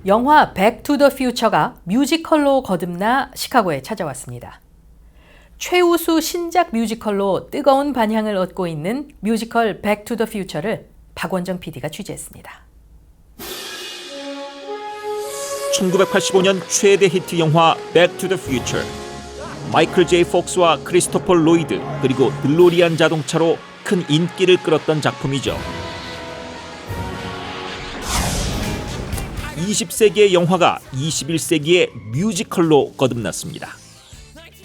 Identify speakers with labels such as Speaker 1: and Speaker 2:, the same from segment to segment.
Speaker 1: 영화 백 투 더 퓨처가 뮤지컬로 거듭나 시카고에 찾아왔습니다. 최우수 신작 뮤지컬로 뜨거운 반향을 얻고 있는 뮤지컬 백 투 더 퓨처를 박원정 PD가 취재했습니다.
Speaker 2: 1985년 최대 히트 영화 백 투 더 퓨처. 마이클 제이 폭스와 크리스토퍼 로이드 그리고 들로리안 자동차로 큰 인기를 끌었던 작품이죠. 20세기의 영화가 21세기의 뮤지컬로 거듭났습니다.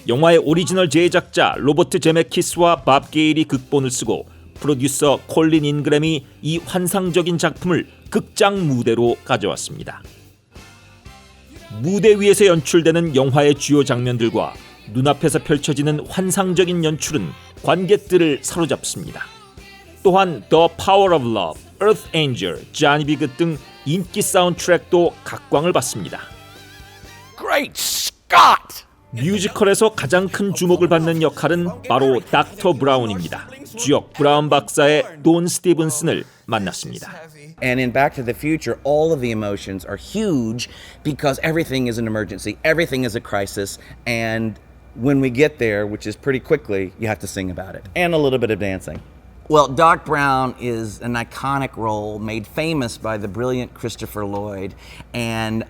Speaker 2: 영화의 오리지널 제작자 로버트 제메키스와 밥 게일이 극본을 쓰고 프로듀서 콜린 잉그램이 이 환상적인 작품을 극장 무대로 가져왔습니다. 무대 위에서 연출되는 영화의 주요 장면들과 눈앞에서 펼쳐지는 환상적인 연출은 관객들을 사로잡습니다. 또한 The Power of Love, Earth Angel, Johnny B. 등 인기 사운드트랙도 각광을 받습니다.
Speaker 3: Great Scott!
Speaker 2: 뮤지컬에서 가장 큰 주목을 받는 역할은 바로 닥터 브라운입니다. 주역 브라운 박사의 돈 스티븐슨을 만났습니다.
Speaker 3: And in Back to the Future, all of the emotions are huge because everything is an emergency, everything is a crisis, and when we get there, which is pretty quickly, you have to sing about it, and a little bit of dancing. Well, Doc Brown is an iconic role made famous by the brilliant Christopher Lloyd. And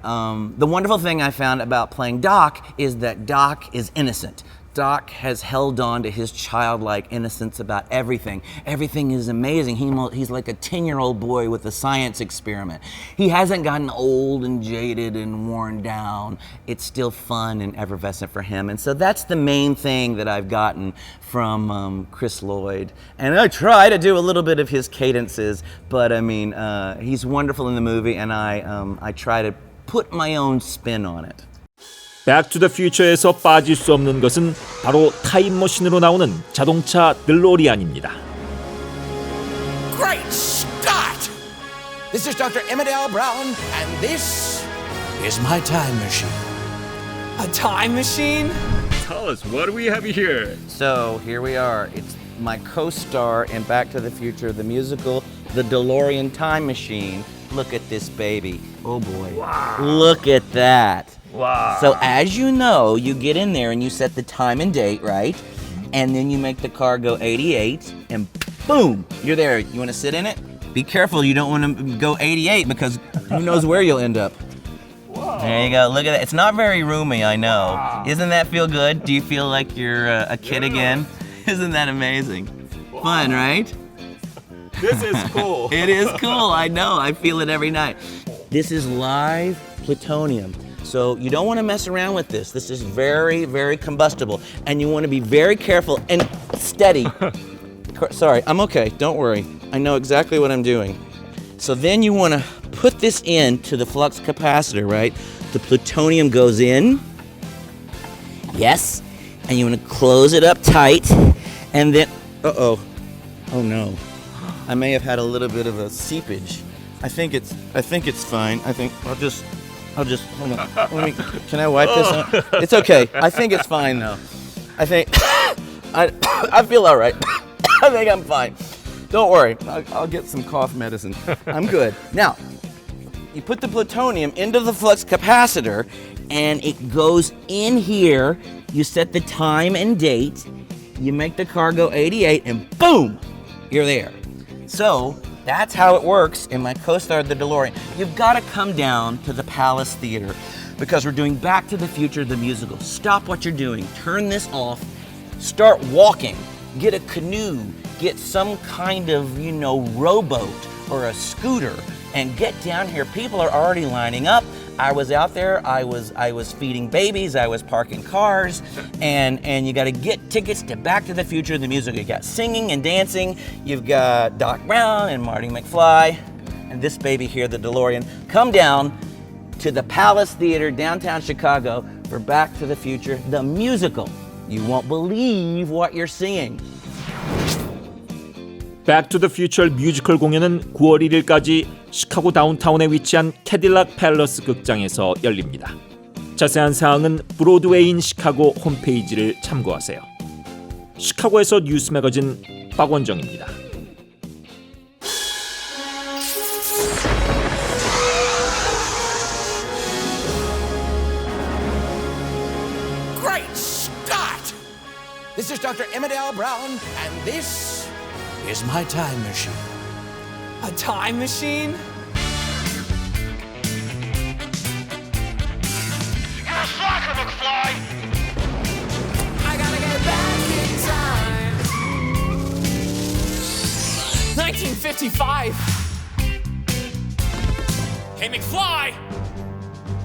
Speaker 3: the wonderful thing I found about playing Doc is that Doc is innocent. Doc has held on to his childlike innocence about everything. Everything is amazing. He's like a 10-year-old boy with a science experiment. He hasn't gotten old and jaded and worn down. It's still fun and effervescent for him. And so that's the main thing that I've gotten from Chris Lloyd. And I try to do a little bit of his cadences, but I mean, he's wonderful in the movie, and I try to put my own spin on it.
Speaker 2: 백 투 더 퓨처에서 빠질 수 없는 것은 바로 타임머신으로 나오는 자동차 들로리안입니다.
Speaker 4: Great Scott! This is Dr. Emmerdale Brown, and this is my time machine. A time machine?
Speaker 2: Tell us, what do we have here?
Speaker 3: So here we are. It's my co-star in Back to the Future, the musical, the DeLorean time machine. Look at this baby. Oh boy. Wow. Look at that.
Speaker 2: Wow.
Speaker 3: So as you know, you get in there and you set the time and date, right? And then you make the car go 88 and boom, you're there. You want to sit in it? Be careful, you don't want to go 88 because who knows where you'll end up. Whoa. There you go, look at that. It's not very roomy, I know. Wow. Isn't that feel good? Do you feel like you're a kid again? Isn't that amazing? Wow. Fun, right?
Speaker 2: This is cool.
Speaker 3: It is cool, I know. I feel it every night. This is live plutonium. So you don't want to mess around with this. This is very, very combustible. And you want to be very careful and steady. Sorry, I'm okay. Don't worry. I know exactly what I'm doing. So then you want to put this into the flux capacitor, right? The plutonium goes in. Yes. And you want to close it up tight. And then, uh-oh. Oh no. I may have had a little bit of a seepage. I think it's fine. I'll just hold on. Can I wipe this out? It's okay. I think it's fine though. I think I feel all right. I think I'm fine. Don't worry. I'll get some cough medicine. I'm good. Now, you put the plutonium into the flux capacitor and it goes in here. You set the time and date. You make the car go 88 and boom, you're there. So, that's how it works in my co-star, the DeLorean. You've got to come down to the Palace Theater because we're doing Back to the Future, the musical. Stop what you're doing. Turn this off. Start walking. Get a canoe. Get some kind of, rowboat or a scooter and get down here. People are already lining up. I was out there. I was feeding babies. I was parking cars, and you got to get tickets to Back to the Future, the musical. You got singing and dancing. You've got Doc Brown and Marty McFly, and this baby here, the DeLorean. Come down to the Palace Theater, downtown Chicago, for Back to the Future, the musical. You won't believe what you're seeing.
Speaker 2: 백 투 더 퓨처 뮤지컬 공연은 9월 1일까지 시카고 다운타운에 위치한 캐딜락 팰러스 극장에서 열립니다. 자세한 사항은 브로드웨이인 시카고 홈페이지를 참고하세요. 시카고에서 뉴스매거진 박원정입니다.
Speaker 4: This is Dr. Emmett L. Brown, and this is my time machine. A time machine?
Speaker 5: You're a slacker, McFly!
Speaker 4: I gotta get back in time. 1955.
Speaker 6: Hey, McFly!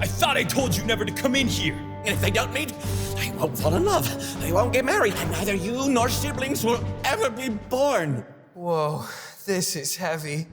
Speaker 6: I thought I told you never to come in here.
Speaker 4: And if they don't meet, they won't fall in love. They won't get married, and neither you nor siblings will ever be born. Whoa, this is heavy.